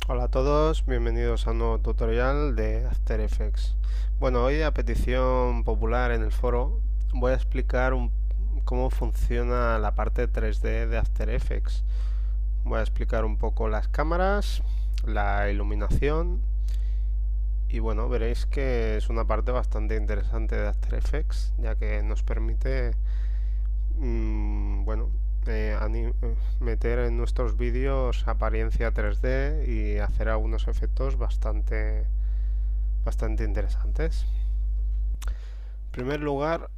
Hola a todos, bienvenidos a un nuevo tutorial de After Effects. Bueno, hoy a petición popular en el foro voy a explicar cómo funciona la parte 3D de After Effects. Voy a explicar un poco las cámaras, la iluminación y bueno, veréis que es una parte bastante interesante de After Effects, ya que nos permite bueno, meter en nuestros vídeos apariencia 3D y hacer algunos efectos bastante interesantes. En primer lugar,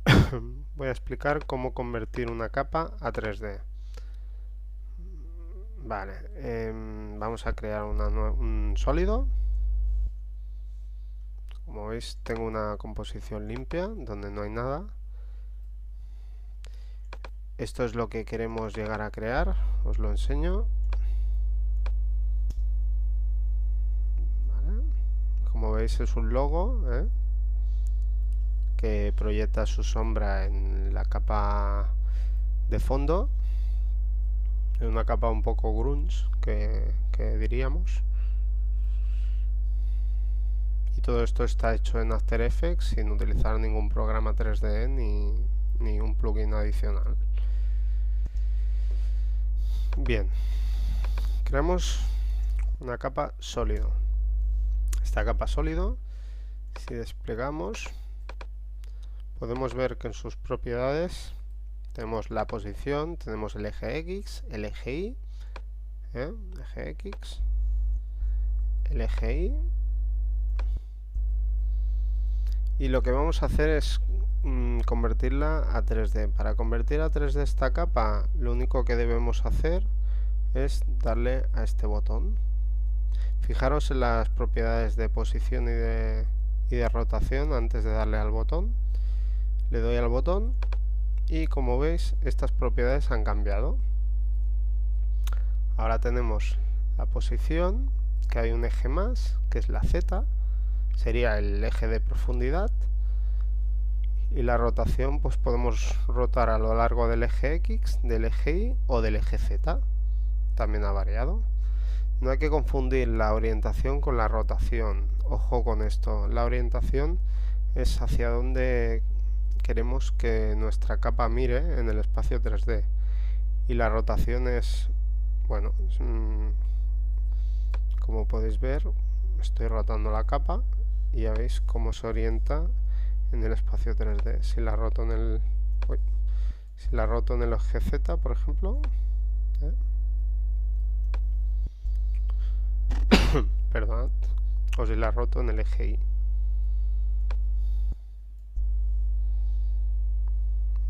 voy a explicar cómo convertir una capa a 3D. Vale, vamos a crear un sólido. Como veis, tengo una composición limpia donde no hay nada. Esto es lo que queremos llegar a crear, os lo enseño. Vale. Como veis es un logo, que proyecta su sombra en la capa de fondo, en una capa un poco grunge que diríamos. Y todo esto está hecho en After Effects sin utilizar ningún programa 3D ni un plugin adicional. Bien, creamos una capa sólido. Esta capa sólido, si desplegamos, podemos ver que en sus propiedades tenemos la posición, tenemos el eje X, el eje Y, eje X, el eje Y, y lo que vamos a hacer es convertirla a 3D. Para convertir a 3D esta capa, lo único que debemos hacer es darle a este botón. Fijaros en las propiedades de posición y de rotación antes de darle al botón. Le doy al botón y como veis estas propiedades han cambiado. Ahora tenemos la posición, que hay un eje más, que es la Z, sería el eje de profundidad, y la rotación pues podemos rotar a lo largo del eje X, del eje Y o del eje Z, también ha variado. No hay que confundir la orientación con la rotación, ojo con esto, la orientación es hacia donde queremos que nuestra capa mire en el espacio 3D y la rotación es, bueno, como podéis ver, estoy rotando la capa y ya veis cómo se orienta en el espacio 3D. Si la roto en el eje Z, por ejemplo, perdón, o si la roto en el eje Y.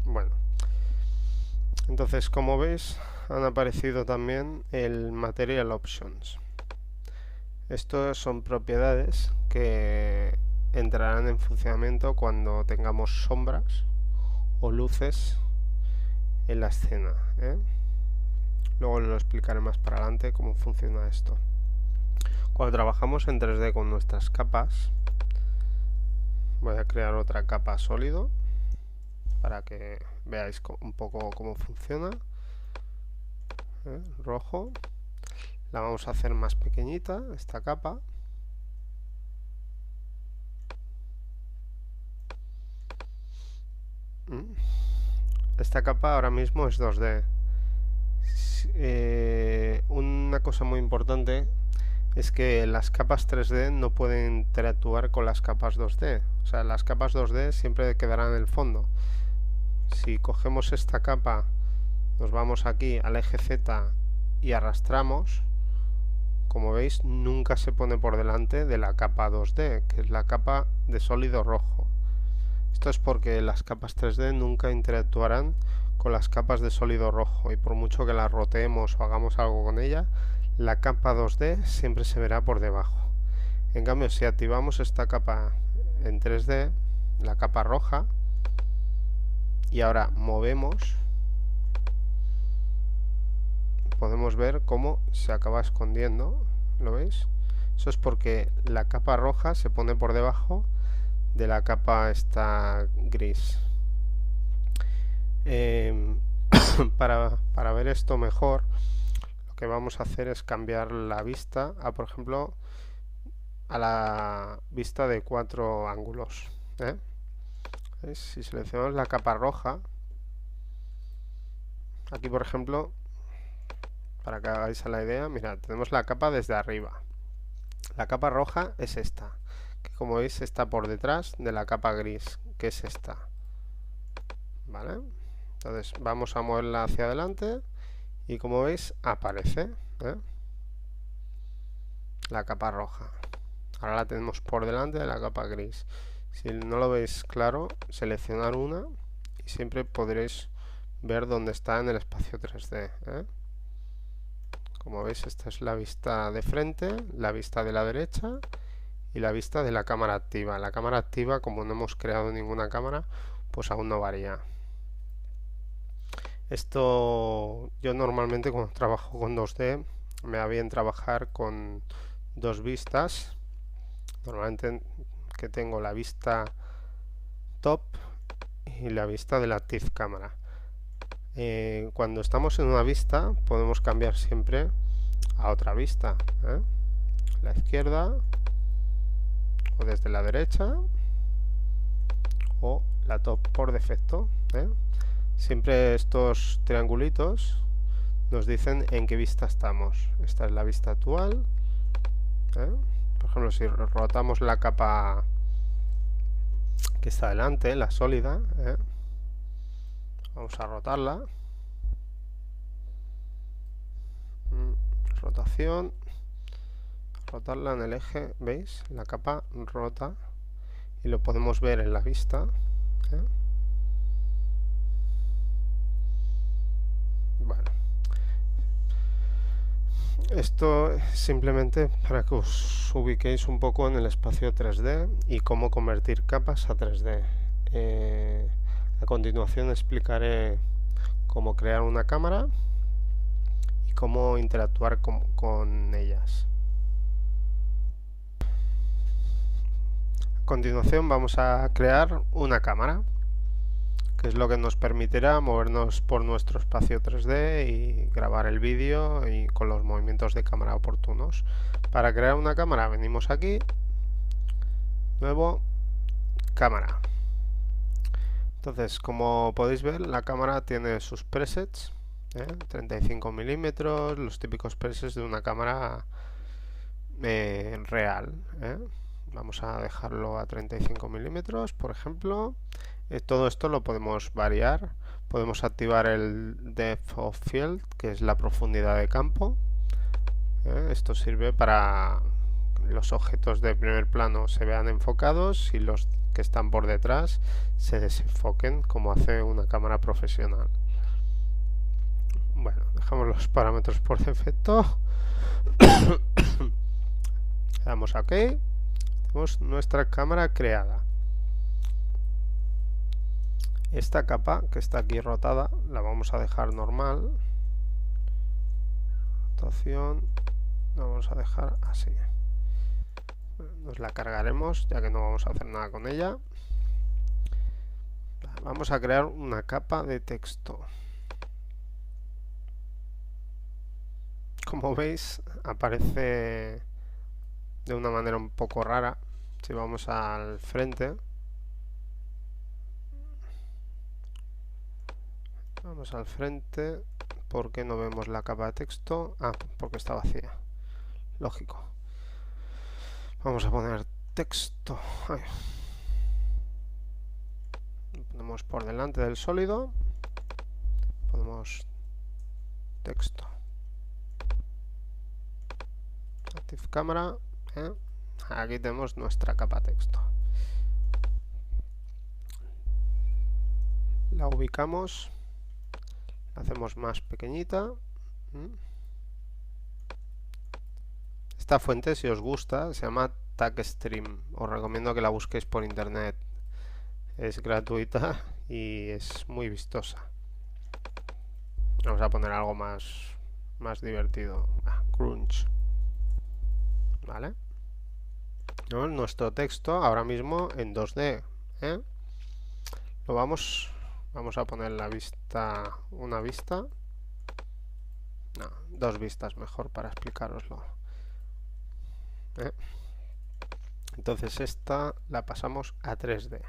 Bueno, entonces como veis han aparecido también el Material Options. Estas son propiedades que entrarán en funcionamiento cuando tengamos sombras o luces en la escena. Luego lo explicaré más para adelante cómo funciona esto. Cuando trabajamos en 3D con nuestras capas, voy a crear otra capa sólido para que veáis un poco cómo funciona. Rojo. La vamos a hacer más pequeñita, esta capa. Esta capa ahora mismo es 2D. Una cosa muy importante es que las capas 3D no pueden interactuar con las capas 2D. O sea, las capas 2D siempre quedarán en el fondo. Si cogemos esta capa, nos vamos aquí al eje Z y arrastramos, como veis, nunca se pone por delante de la capa 2D, que es la capa de sólido rojo. Esto es porque las capas 3D nunca interactuarán con las capas de sólido rojo y por mucho que las roteemos o hagamos algo con ella, la capa 2D siempre se verá por debajo. En cambio, si activamos esta capa en 3D, la capa roja, y ahora movemos, podemos ver cómo se acaba escondiendo. ¿Lo veis? Eso es porque la capa roja se pone por debajo de la capa esta gris. Para ver esto mejor, que vamos a hacer es cambiar la vista a, por ejemplo, a la vista de 4 ángulos. ¿Veis? Si seleccionamos la capa roja, aquí por ejemplo, para que hagáis la idea, mirad, tenemos la capa desde arriba. La capa roja es esta, que como veis está por detrás de la capa gris, que es esta. ¿Vale? Entonces vamos a moverla hacia adelante y como veis aparece la capa roja. Ahora la tenemos por delante de la capa gris. Si no lo veis claro, seleccionar una y siempre podréis ver dónde está en el espacio 3D. Como veis, esta es la vista de frente, la vista de la derecha y la vista de la cámara activa. La cámara activa, como no hemos creado ninguna cámara, pues aún no varía. Esto yo normalmente cuando trabajo con 2D me va bien trabajar con dos vistas. Normalmente que tengo la vista top y la vista de la TIFF cámara. Cuando estamos en una vista podemos cambiar siempre a otra vista, la izquierda o desde la derecha o la top por defecto. Siempre estos triangulitos nos dicen en qué vista estamos. Esta es la vista actual. Por ejemplo, si rotamos la capa que está delante, la sólida, vamos a rotarla. Rotación. Rotarla en el eje, ¿veis? La capa rota y lo podemos ver en la vista. Bueno, esto es simplemente para que os ubiquéis un poco en el espacio 3D y cómo convertir capas a 3D. A continuación explicaré cómo crear una cámara y cómo interactuar con ellas. A continuación vamos a crear una cámara, que es lo que nos permitirá movernos por nuestro espacio 3D y grabar el vídeo y con los movimientos de cámara oportunos. Para crear una cámara venimos aquí, nuevo, cámara. Entonces, como podéis ver, la cámara tiene sus presets, 35 milímetros, los típicos presets de una cámara real. Vamos a dejarlo a 35 milímetros, por ejemplo. Todo esto lo podemos variar. Podemos activar el Depth of Field, que es la profundidad de campo. Esto sirve para que los objetos de primer plano se vean enfocados y los que están por detrás se desenfoquen, como hace una cámara profesional. Bueno, dejamos los parámetros por defecto. Le damos a OK. Tenemos nuestra cámara creada. Esta capa que está aquí rotada la vamos a dejar normal. Rotación, la vamos a dejar así. Nos la cargaremos ya que no vamos a hacer nada con ella. Vamos a crear una capa de texto. Como veis, aparece de una manera un poco rara. Si vamos al frente, vamos al frente, ¿por qué no vemos la capa de texto? Ah, porque está vacía. Lógico. Vamos a poner texto. Ahí. Lo ponemos por delante del sólido. Ponemos texto. Active cámara. Aquí tenemos nuestra capa texto. La ubicamos. La hacemos más pequeñita. Esta fuente, si os gusta, se llama TagStream. Os recomiendo que la busquéis por internet. Es gratuita y es muy vistosa. Vamos a poner algo más divertido. Grunge. ¿Vale? Nuestro texto ahora mismo en 2D. Lo vamos a poner la vista, una vista. No, dos vistas mejor para explicároslo. Entonces esta la pasamos a 3D.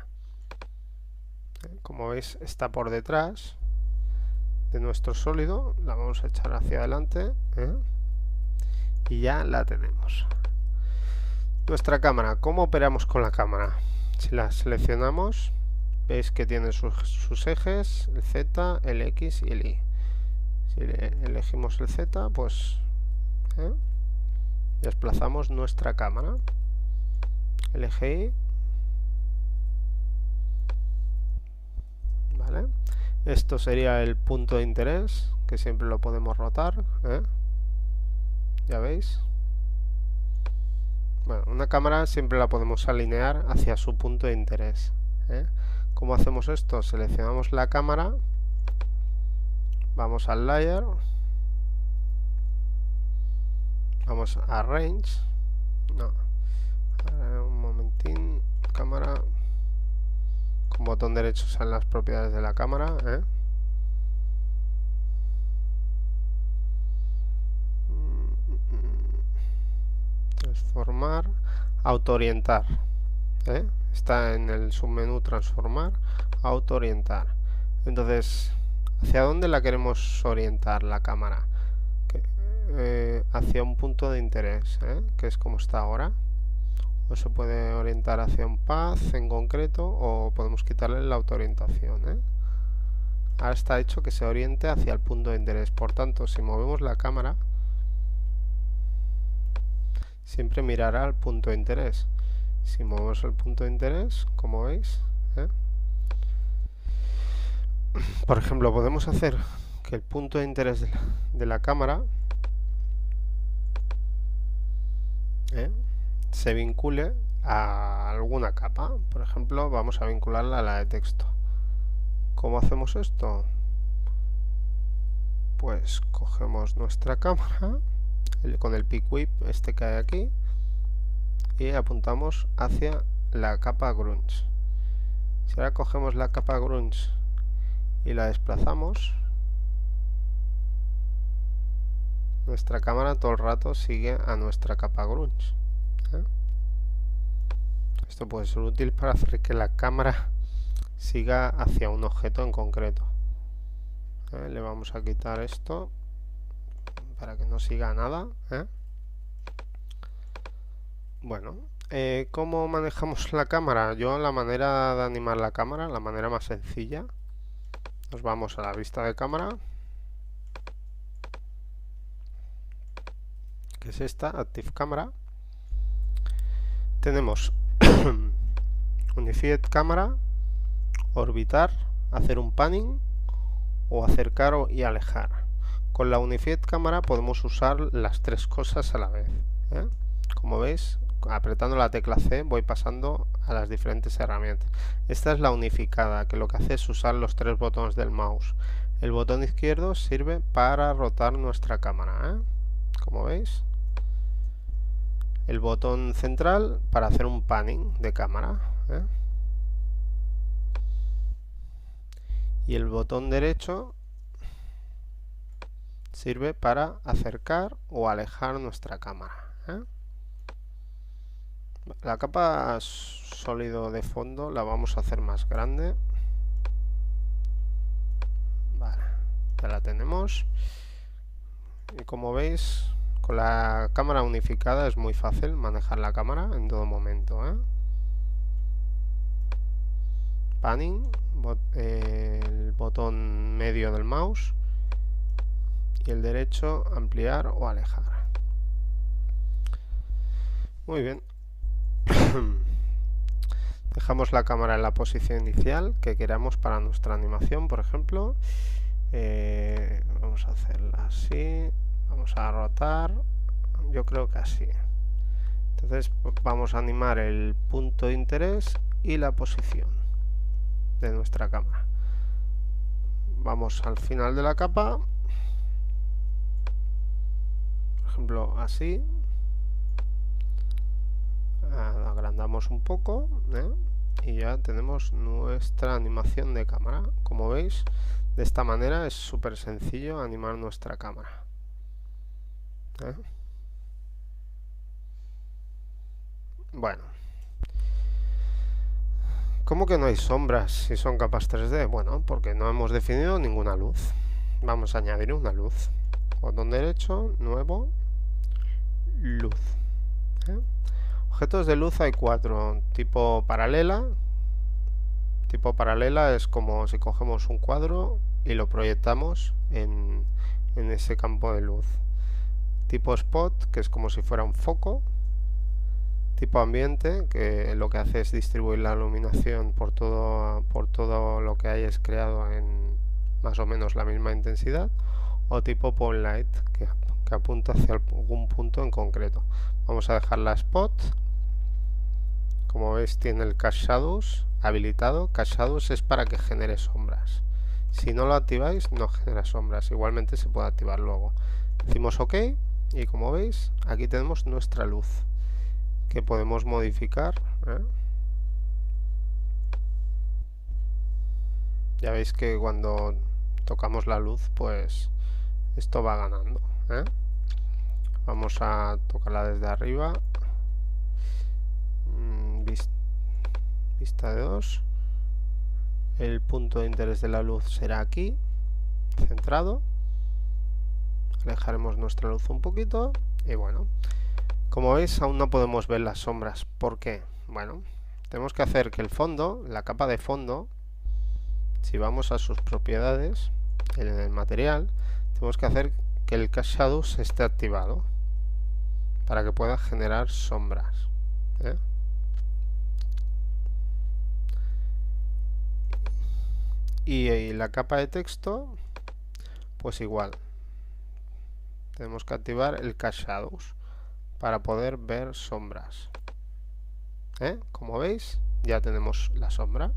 Como veis, está por detrás de nuestro sólido. La vamos a echar hacia adelante, y ya la tenemos. Nuestra cámara, ¿cómo operamos con la cámara? Si la seleccionamos, veis que tiene sus ejes, el Z, el X y el Y. Si elegimos el Z, pues desplazamos nuestra cámara. El eje Y. ¿Vale? Esto sería el punto de interés, que siempre lo podemos rotar. Ya veis. Bueno, una cámara siempre la podemos alinear hacia su punto de interés. ¿Cómo hacemos esto? Seleccionamos la cámara, vamos al layer, vamos a range, un momentín, cámara, con botón derecho salen las propiedades de la cámara, transformar, autoorientar, está en el submenú transformar, autoorientar. Entonces, ¿hacia dónde la queremos orientar la cámara? Hacia un punto de interés, que es como está ahora. O se puede orientar hacia un path en concreto, o podemos quitarle la autoorientación. Ahora está hecho que se oriente hacia el punto de interés. Por tanto, si movemos la cámara, siempre mirará al punto de interés. Si movemos el punto de interés, como veis, por ejemplo, podemos hacer que el punto de interés de la cámara se vincule a alguna capa. Por ejemplo, vamos a vincularla a la de texto. ¿Cómo hacemos esto? Pues cogemos nuestra cámara con el pick whip este que hay aquí y apuntamos hacia la capa grunge. Si ahora cogemos la capa grunge y la desplazamos, nuestra cámara todo el rato sigue a nuestra capa grunge. Esto puede ser útil para hacer que la cámara siga hacia un objeto en concreto. Le vamos a quitar esto para que no siga nada. Bueno, ¿cómo manejamos la cámara? Yo la manera de animar la cámara, la manera más sencilla, nos vamos a la vista de cámara, que es esta, Active Camera. Tenemos Unified Camera, orbitar, hacer un panning o acercar y alejar. Con la Unified Camera podemos usar las tres cosas a la vez. Como veis, apretando la tecla C voy pasando a las diferentes herramientas. Esta es la unificada, que lo que hace es usar los tres botones del mouse. El botón izquierdo sirve para rotar nuestra cámara, como veis. El botón central para hacer un panning de cámara, y el botón derecho sirve para acercar o alejar nuestra cámara. La capa sólido de fondo la vamos a hacer más grande. Vale, ya la tenemos. Y como veis, con la cámara unificada es muy fácil manejar la cámara en todo momento. Panning, el botón medio del mouse, y el derecho ampliar o alejar. Muy bien. Dejamos la cámara en la posición inicial que queramos para nuestra animación, por ejemplo. Vamos a hacerla así. Vamos a rotar. Yo creo que así. Entonces vamos a animar el punto de interés y la posición de nuestra cámara. Vamos al final de la capa. Por ejemplo, así. Agrandamos un poco, y ya tenemos nuestra animación de cámara. Como veis, de esta manera es súper sencillo animar nuestra cámara. ¿eh? Bueno, ¿cómo que no hay sombras si son capas 3D? Bueno, porque no hemos definido ninguna luz. Vamos a añadir una luz. Botón derecho, nuevo, luz. ¿eh? Objetos de luz hay 4. Tipo paralela. Tipo paralela es como si cogemos un cuadro y lo proyectamos en ese campo de luz. Tipo spot, que es como si fuera un foco. Tipo ambiente, que lo que hace es distribuir la iluminación por todo lo que hayas creado en más o menos la misma intensidad. O tipo point light, que apunta hacia algún punto en concreto. Vamos a dejar la spot. Como veis, tiene el Cast Shadows habilitado. Cast Shadows es para que genere sombras. Si no lo activáis, no genera sombras. Igualmente se puede activar luego. Decimos OK y como veis, aquí tenemos nuestra luz que podemos modificar. Ya veis que cuando tocamos la luz, pues esto va ganando. Vamos a tocarla desde arriba. Vista de 2. El punto de interés de la luz será aquí, centrado. Alejaremos nuestra luz un poquito y bueno, como veis aún no podemos ver las sombras. ¿Por qué? Bueno, tenemos que hacer que el fondo, la capa de fondo, si vamos a sus propiedades en el material, tenemos que hacer que el Cast Shadows esté activado para que pueda generar sombras. Y la capa de texto, pues igual. Tenemos que activar el Cast Shadows para poder ver sombras. Como veis, ya tenemos la sombra.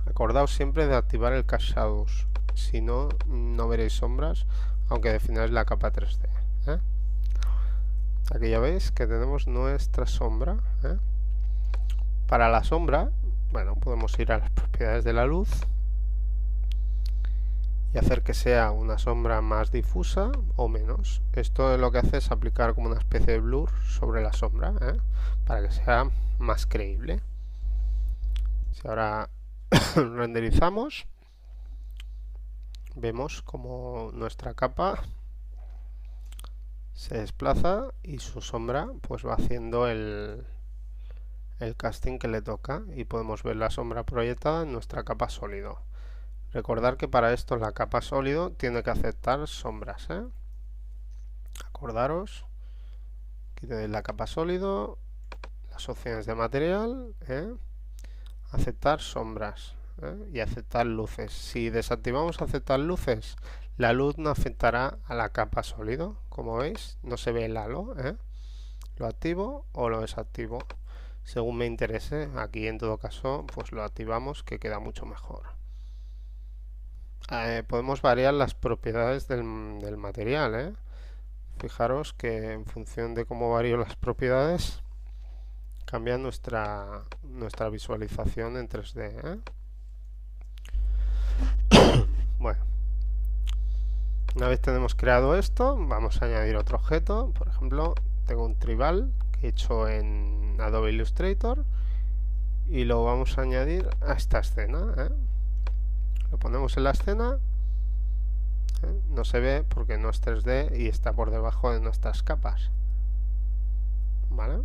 Acordaos siempre de activar el Cast Shadows. Si no, no veréis sombras, aunque defináis la capa 3D. Aquí ya veis que tenemos nuestra sombra. Para la sombra, bueno, podemos ir a las propiedades de la luz y hacer que sea una sombra más difusa o menos. Esto lo que hace es aplicar como una especie de blur sobre la sombra, para que sea más creíble. Si ahora renderizamos, vemos como nuestra capa se desplaza y su sombra pues va haciendo el casting que le toca y podemos ver la sombra proyectada en nuestra capa sólido. Recordar que para esto la capa sólido tiene que aceptar sombras. Acordaros que tenéis la capa sólido, las opciones de material, aceptar sombras y aceptar luces. Si desactivamos aceptar luces, la luz no afectará a la capa sólido. Como veis, no se ve el halo. Lo activo o lo desactivo según me interese. Aquí en todo caso pues lo activamos, que queda mucho mejor. Podemos variar las propiedades del material. Fijaros que en función de cómo varío las propiedades cambia nuestra visualización en 3D. Bueno, una vez tenemos creado esto, vamos a añadir otro objeto. Por ejemplo, tengo un tribal que he hecho en Adobe Illustrator y lo vamos a añadir a esta escena. Lo ponemos en la escena. No se ve porque no es 3D y está por debajo de nuestras capas. ¿Vale?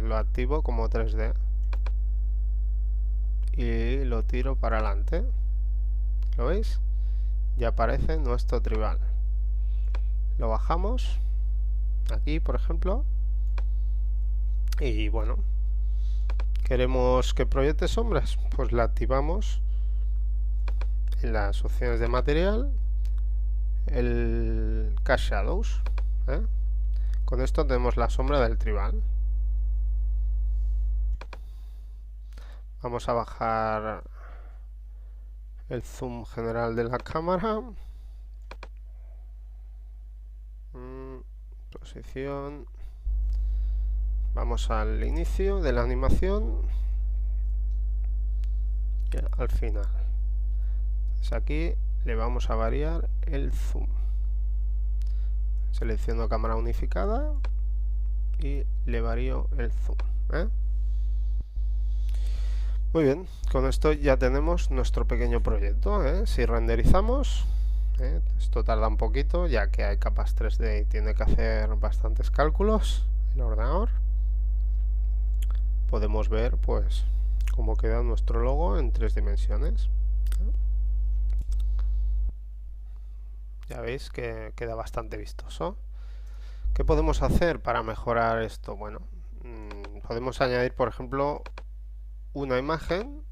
Lo activo como 3D y lo tiro para adelante. ¿Lo veis? Ya aparece nuestro tribal. Lo bajamos aquí, por ejemplo, y bueno, queremos que proyecte sombras, pues la activamos en las opciones de material, el Cast Shadows. Con esto tenemos la sombra del tribal. Vamos a bajar el zoom general de la cámara. Posición. Vamos al inicio de la animación y al final. Pues aquí le vamos a variar el zoom. Selecciono cámara unificada y le varío el zoom. Muy bien, con esto ya tenemos nuestro pequeño proyecto. Si renderizamos, esto tarda un poquito ya que hay capas 3D y tiene que hacer bastantes cálculos el ordenador. Podemos ver pues cómo queda nuestro logo en 3 dimensiones. Ya veis que queda bastante vistoso. ¿Qué podemos hacer para mejorar esto? Bueno, podemos añadir, por ejemplo, una imagen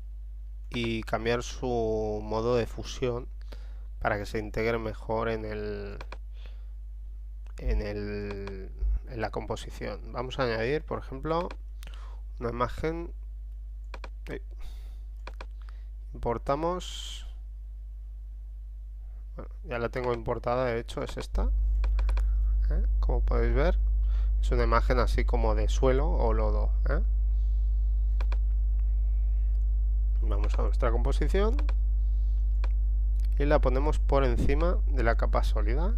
y cambiar su modo de fusión para que se integre mejor en la composición. Vamos a añadir, por ejemplo, una imagen. Importamos. Bueno, ya la tengo importada, de hecho es esta. Como podéis ver, es una imagen así como de suelo o lodo. Vamos a nuestra composición y la ponemos por encima de la capa sólida.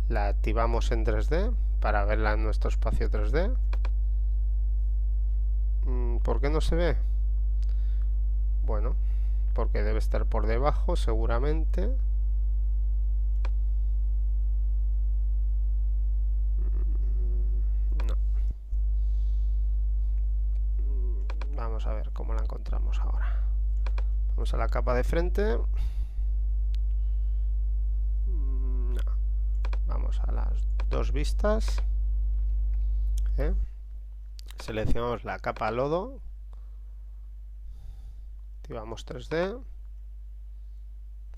La activamos en 3D para verla en nuestro espacio 3D. ¿Por qué no se ve? Bueno, porque debe estar por debajo seguramente. No. Vamos a ver cómo la encontramos ahora. Vamos a la capa de frente. No. Vamos a las dos vistas. Seleccionamos la capa lodo. Activamos 3D.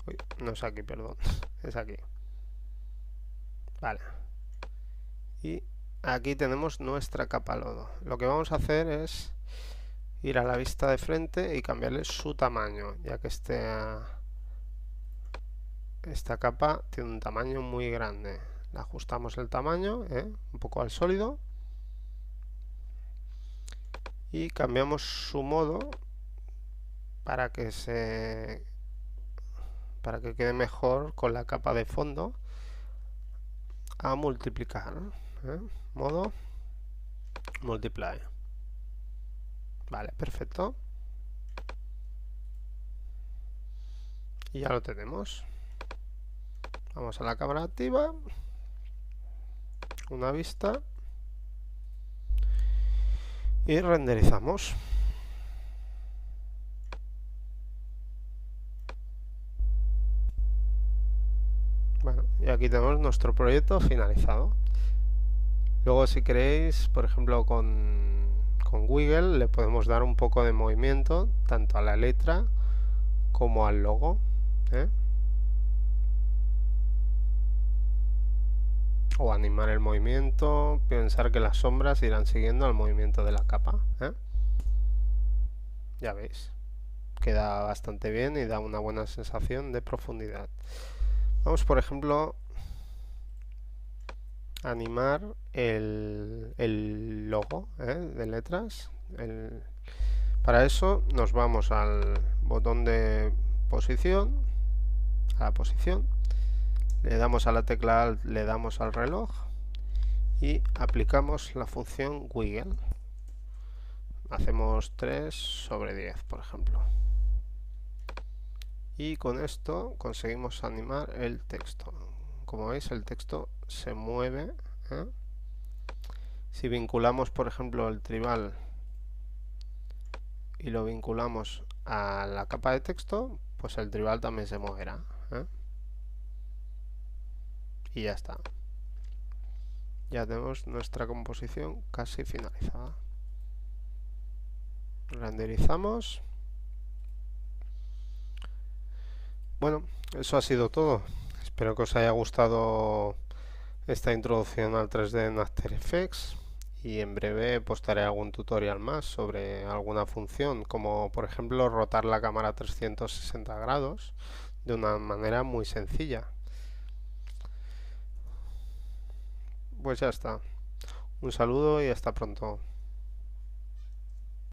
Uy, no es aquí, perdón. Es aquí. Vale. Y aquí tenemos nuestra capa lodo. Lo que vamos a hacer es ir a la vista de frente y cambiarle su tamaño, ya que esta capa tiene un tamaño muy grande. Le ajustamos el tamaño un poco al sólido y cambiamos su modo para que quede mejor con la capa de fondo a multiplicar. Modo multiply. Vale, perfecto. Y ya lo tenemos. Vamos a la cámara activa. Una vista. Y renderizamos. Bueno, y aquí tenemos nuestro proyecto finalizado. Luego, si queréis, por ejemplo, con Wiggle le podemos dar un poco de movimiento tanto a la letra como al logo. O animar el movimiento, pensar que las sombras irán siguiendo el movimiento de la capa. Ya veis, queda bastante bien y da una buena sensación de profundidad. Vamos, por ejemplo, a animar el logo de letras. Para eso nos vamos al botón de posición, a la posición, le damos a la tecla Alt, le damos al reloj y aplicamos la función Wiggle. Hacemos 3/10, por ejemplo. Y con esto conseguimos animar el texto. Como veis, el texto se mueve. Si vinculamos, por ejemplo, el tribal y lo vinculamos a la capa de texto, pues el tribal también se moverá. Y ya está. Ya tenemos nuestra composición casi finalizada. Renderizamos. Bueno, eso ha sido todo. Espero que os haya gustado esta introducción al 3D en After Effects y en breve postaré algún tutorial más sobre alguna función, como por ejemplo rotar la cámara 360 grados de una manera muy sencilla. Pues ya está. Un saludo y hasta pronto.